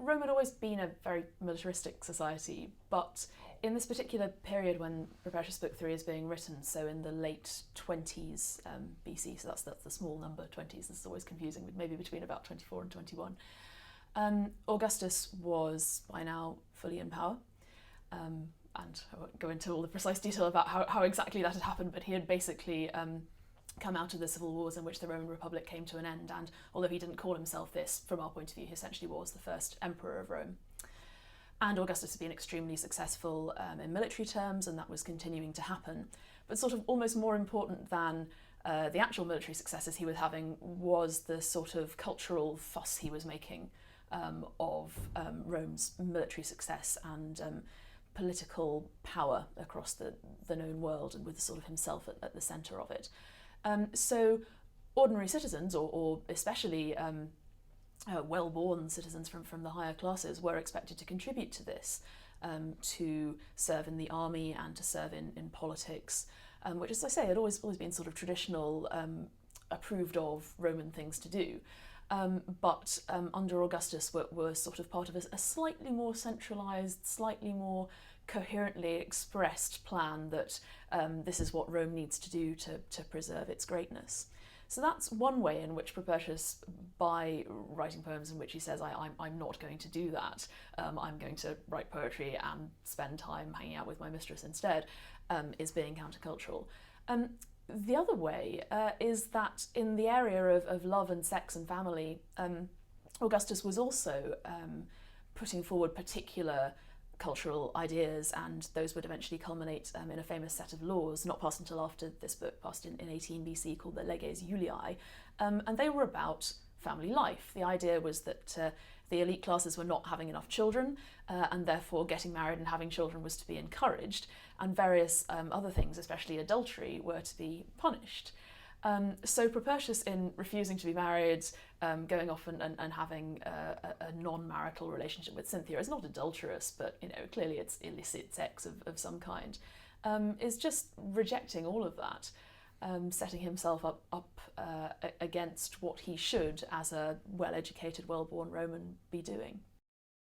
Rome had always been a very militaristic society, but in this particular period when Propertius Book 3 is being written, so in the late 20s BC, so that's the small number, 20s, this is always confusing, maybe between about 24 and 21, Augustus was by now fully in power. And I won't go into all the precise detail about how exactly that had happened, but he had basically come out of the civil wars in which the Roman Republic came to an end, and although he didn't call himself this, from our point of view, he essentially was the first emperor of Rome. And Augustus had been extremely successful in military terms, and that was continuing to happen. But sort of almost more important than the actual military successes he was having was the sort of cultural fuss he was making of Rome's military success and political power across the known world, and with sort of himself at the centre of it. So ordinary citizens, or especially well-born citizens from the higher classes, were expected to contribute to this, to serve in the army and to serve in politics, which, as I say, had always been sort of traditional, approved of Roman things to do. But under Augustus were sort of part of a slightly more centralised, slightly more coherently expressed plan that this is what Rome needs to do to preserve its greatness. So that's one way in which Propertius, by writing poems in which he says, I'm not going to do that, I'm going to write poetry and spend time hanging out with my mistress instead, is being countercultural. The other way is that in the area of love and sex and family, Augustus was also putting forward particular cultural ideas, and those would eventually culminate in a famous set of laws, not passed until after this book, passed in 18 BC, called the Leges Iulii, and they were about family life. The idea was that the elite classes were not having enough children, and therefore getting married and having children was to be encouraged, and various other things, especially adultery, were to be punished. So Propertius, in refusing to be married, going off and having a non-marital relationship with Cynthia, is not adulterous, but clearly it's illicit sex of some kind, is just rejecting all of that, setting himself up against what he should, as a well-educated, well-born Roman, be doing.